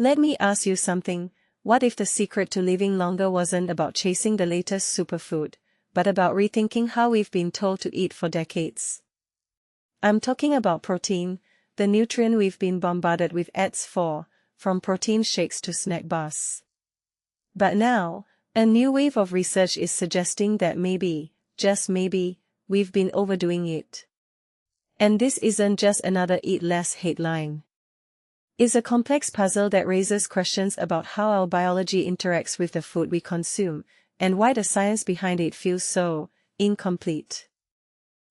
Let me ask you something. What if the secret to living longer wasn't about chasing the latest superfood, but about rethinking how we've been told to eat for decades? I'm talking about protein, the nutrient we've been bombarded with ads for, from protein shakes to snack bars. But now, a new wave of research is suggesting that maybe, just maybe, we've been overdoing it. And this isn't just another eat less headline. It's a complex puzzle that raises questions about how our biology interacts with the food we consume, and why the science behind it feels so incomplete.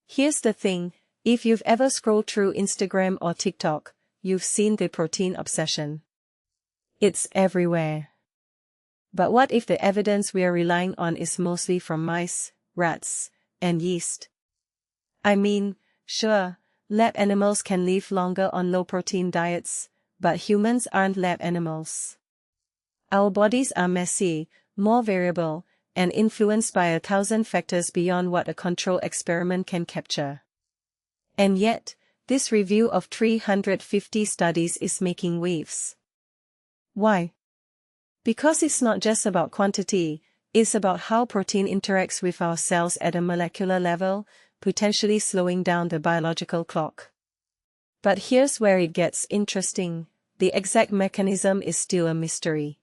Here's the thing, if you've ever scrolled through Instagram or TikTok, you've seen the protein obsession. It's everywhere. But what if the evidence we're relying on is mostly from mice, rats, and yeast? I mean, sure, lab animals can live longer on low-protein diets, but humans aren't lab animals. Our bodies are messy, more variable, and influenced by 1,000 factors beyond what a control experiment can capture. And yet, this review of 350 studies is making waves. Why? Because it's not just about quantity, it's about how protein interacts with our cells at a molecular level, potentially slowing down the biological clock. But here's where it gets interesting. The exact mechanism is still a mystery.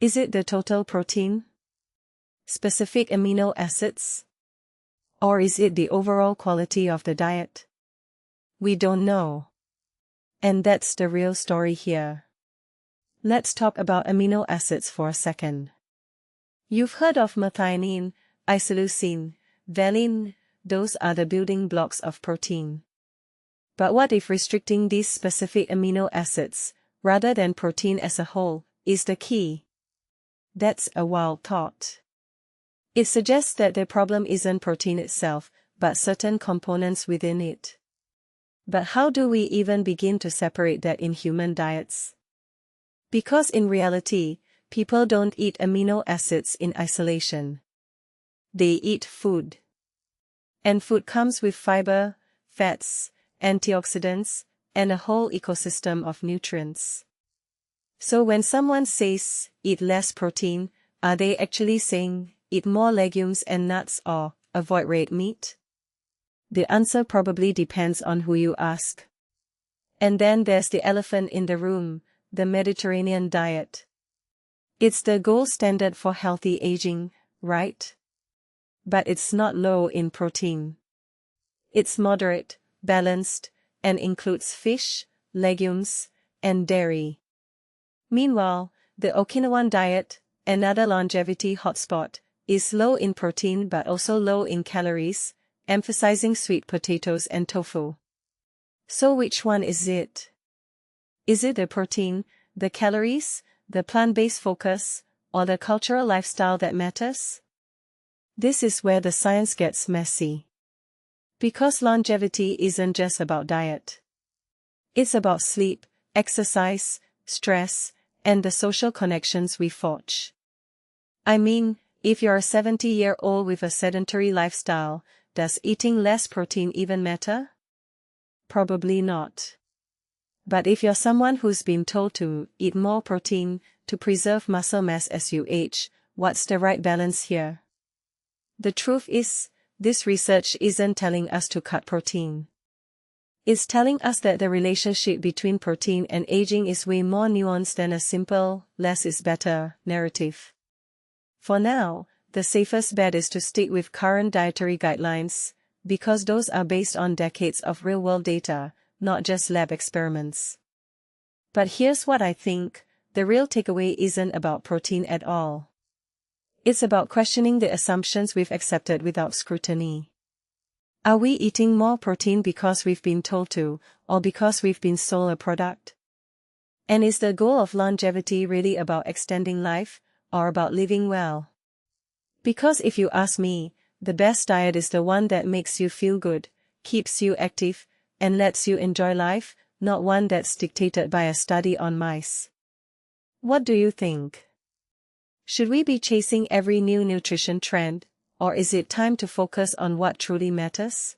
Is it the total protein? Specific amino acids? Or is it the overall quality of the diet? We don't know. And that's the real story here. Let's talk about amino acids for a second. You've heard of methionine, isoleucine, valine, those are the building blocks of protein. But what if restricting these specific amino acids, rather than protein as a whole, is the key? That's a wild thought. It suggests that the problem isn't protein itself, but certain components within it. But how do we even begin to separate that in human diets? Because in reality, people don't eat amino acids in isolation. They eat food. And food comes with fiber, fats, antioxidants, and a whole ecosystem of nutrients. So when someone says, eat less protein, are they actually saying, eat more legumes and nuts or avoid red meat? The answer probably depends on who you ask. And then there's the elephant in the room, the Mediterranean diet. It's the gold standard for healthy aging, right? But it's not low in protein. It's moderate, balanced, and includes fish, legumes, and dairy. Meanwhile, the Okinawan diet, another longevity hotspot, is low in protein but also low in calories, emphasizing sweet potatoes and tofu. So which one is it? Is it the protein, the calories, the plant-based focus, or the cultural lifestyle that matters? This is where the science gets messy. Because longevity isn't just about diet. It's about sleep, exercise, stress, and the social connections we forge. I mean, if you're a 70-year-old with a sedentary lifestyle, does eating less protein even matter? Probably not. But if you're someone who's been told to eat more protein to preserve muscle mass as you age, what's the right balance here? The truth is, this research isn't telling us to cut protein. It's telling us that the relationship between protein and aging is way more nuanced than a simple, less is better, narrative. For now, the safest bet is to stick with current dietary guidelines, because those are based on decades of real-world data, not just lab experiments. But here's what I think, the real takeaway isn't about protein at all. It's about questioning the assumptions we've accepted without scrutiny. Are we eating more protein because we've been told to, or because we've been sold a product? And is the goal of longevity really about extending life, or about living well? Because if you ask me, the best diet is the one that makes you feel good, keeps you active, and lets you enjoy life, not one that's dictated by a study on mice. What do you think? Should we be chasing every new nutrition trend, or is it time to focus on what truly matters?